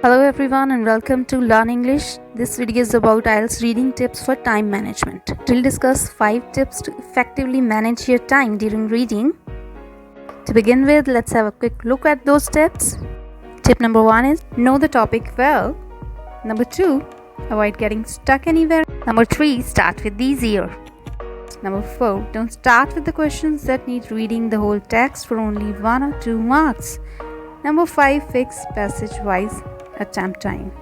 Hello everyone and welcome to Learn English. This video is about IELTS reading tips for time management. We'll discuss 5 tips to effectively manage your time during reading. To begin with, let's have a quick look at those tips. Tip number 1 is know the topic well. Number 2, avoid getting stuck anywhere. Number 3, start with easier. Number 4, don't start with the questions that need reading the whole text for only 1 or 2 marks. Number 5, fix passage-wise attempt time.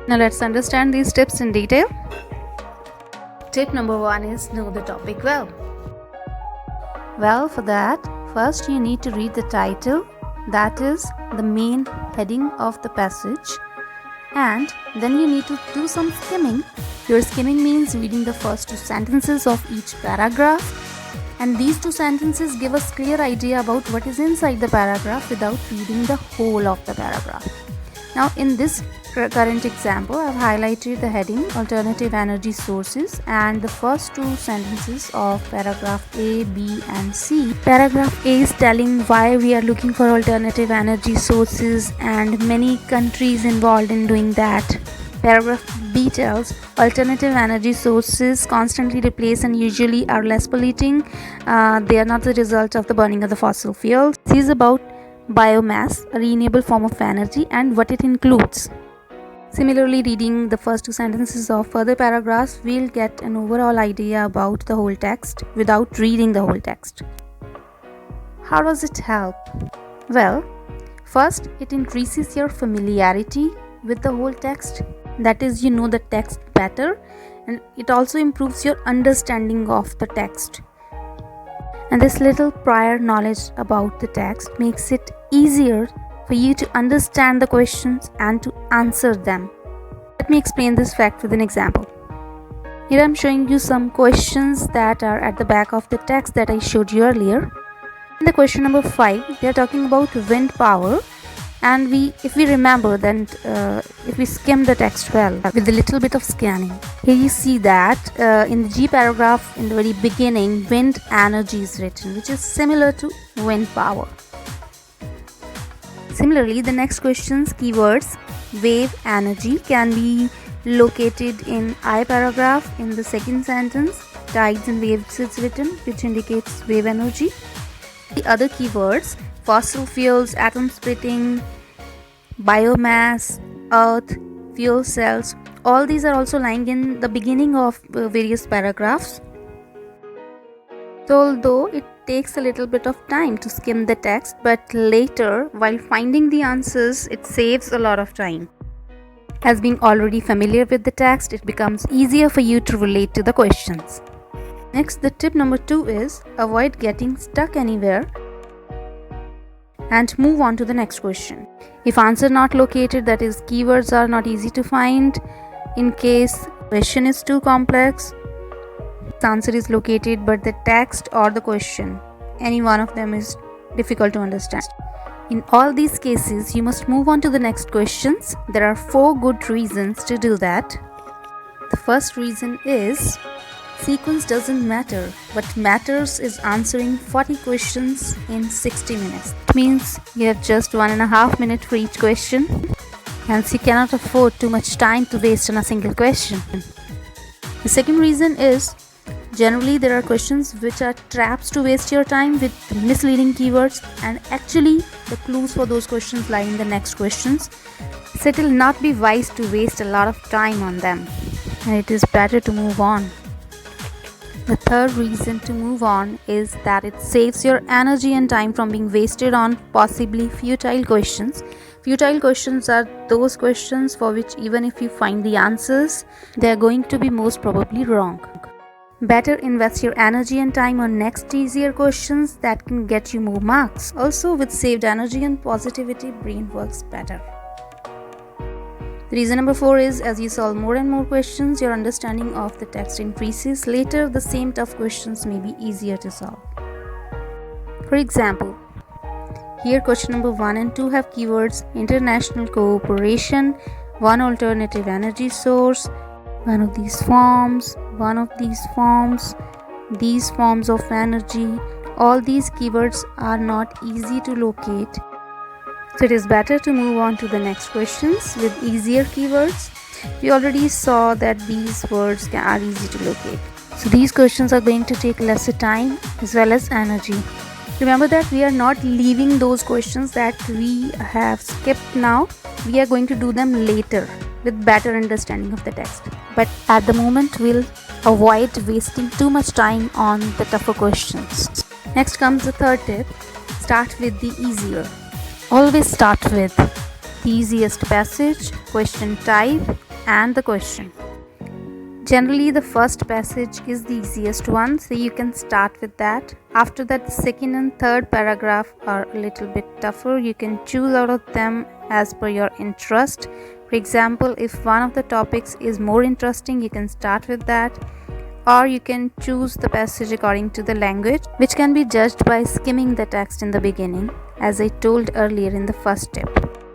Now let's understand these tips in detail. Tip number 1 is know the topic well. Well, for that, first you need to read the title, that is the main heading of the passage, and then you need to do some skimming. Your skimming means reading the first 2 sentences of each paragraph, and these 2 sentences give us clear idea about what is inside the paragraph without reading the whole of the paragraph. Now in this current example, I have highlighted the heading alternative energy sources and the first 2 sentences of paragraph A, B and C. Paragraph A is telling why we are looking for alternative energy sources and many countries involved in doing that. Paragraph B tells alternative energy sources constantly replace and usually are less polluting. They are not the result of the burning of the fossil fuels. C is about biomass, a renewable form of energy, and what it includes. Similarly, reading the first 2 sentences of further paragraphs, we'll get an overall idea about the whole text without reading the whole text. How does it help? Well, first, it increases your familiarity with the whole text. That is, you know the text better, and it also improves your understanding of the text. And this little prior knowledge about the text makes it easier for you to understand the questions and to answer them. Let me explain this fact with an example. Here I am showing you some questions that are at the back of the text that I showed you earlier. In the question number 5, they are talking about wind power, and if we remember, then if we skim the text well with a little bit of scanning, here you see that in the G paragraph in the very beginning, wind energy is written, which is similar to wind power. Similarly, the next question's keywords wave energy can be located in I paragraph in the second sentence. Tides and waves is written, which indicates wave energy. The other keywords fossil fuels, atom splitting, biomass, earth, fuel cells, all these are also lying in the beginning of various paragraphs. So although it takes a little bit of time to skim the text, but later while finding the answers it saves a lot of time. As being already familiar with the text, it becomes easier for you to relate to the questions. Next, the tip number 2 is avoid getting stuck anywhere and move on to the next question. If answer not located, that is keywords are not easy to find, in case question is too complex, the answer is located but the text or the question, any one of them is difficult to understand. In all these cases, you must move on to the next questions. There are 4 good reasons to do that. The first reason is sequence doesn't matter. What matters is answering 40 questions in 60 minutes. It means you have just 1.5 minutes for each question. Hence, you cannot afford too much time to waste on a single question. The second reason is generally there are questions which are traps to waste your time with misleading keywords, and actually the clues for those questions lie in the next questions. So it will not be wise to waste a lot of time on them, and it is better to move on. The third reason to move on is that it saves your energy and time from being wasted on possibly futile questions. Futile questions are those questions for which even if you find the answers, they are going to be most probably wrong. Better invest your energy and time on next easier questions that can get you more marks. Also, with saved energy and positivity, brain works better. The reason number 4 is as you solve more and more questions, your understanding of the text increases. Later, the same tough questions may be easier to solve. For example, here question number 1 and 2 have keywords international cooperation, one alternative energy source, one of these forms, these forms of energy. All these keywords are not easy to locate. So it is better to move on to the next questions with easier keywords. We already saw that these words are easy to locate. So these questions are going to take lesser time as well as energy. Remember that we are not leaving those questions that we have skipped now. We are going to do them later with better understanding of the text. But at the moment, we'll avoid wasting too much time on the tougher questions. Next comes the third tip. Start with the easier. Always start with the easiest passage, question type, and the question. Generally, the first passage is the easiest one, so you can start with that. After that, the second and third paragraph are a little bit tougher. You can choose out of them as per your interest. For example, if one of the topics is more interesting, you can start with that. Or you can choose the passage according to the language, which can be judged by skimming the text in the beginning, as I told earlier in the first tip.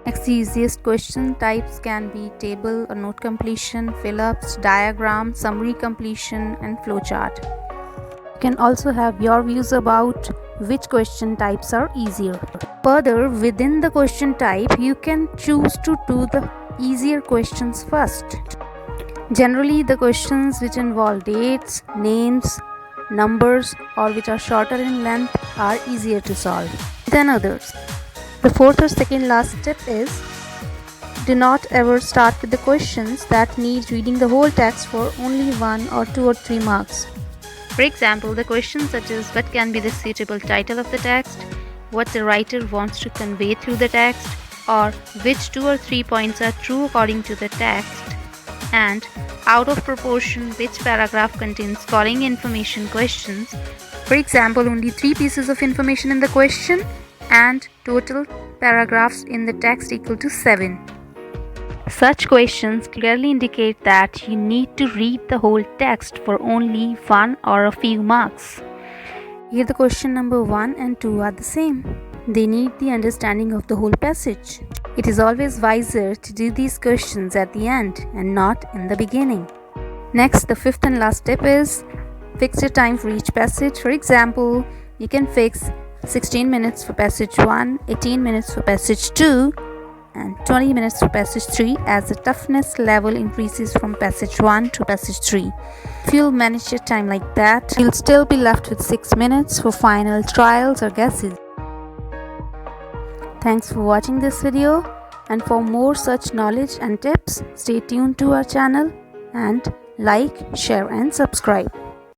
Next, the easiest question types can be table or note completion, fill-ups, diagram, summary completion, and flowchart. You can also have your views about which question types are easier. Further, within the question type, you can choose to do the easier questions first. Generally, the questions which involve dates, names, numbers, or which are shorter in length are easier to solve than others. The fourth or second last tip is, do not ever start with the questions that need reading the whole text for only 1 or 2 or 3 marks. For example, the questions such as what can be the suitable title of the text, what the writer wants to convey through the text, or which 2 or 3 points are true according to the text, and out of proportion which paragraph contains following information questions. For example, only 3 pieces of information in the question and total paragraphs in the text equal to 7. Such questions clearly indicate that you need to read the whole text for only 1 or a few marks. Here the question number 1 and 2 are the same. They need the understanding of the whole passage. It is always wiser to do these questions at the end and not in the beginning. Next, the fifth and last tip is, fix your time for each passage. For example, you can fix 16 minutes for passage 1, 18 minutes for passage 2, and 20 minutes for passage 3 as the toughness level increases from passage 1 to passage 3. If you'll manage your time like that, you'll still be left with 6 minutes for final trials or guesses. Thanks for watching this video, and for more such knowledge and tips, stay tuned to our channel and like, share and subscribe.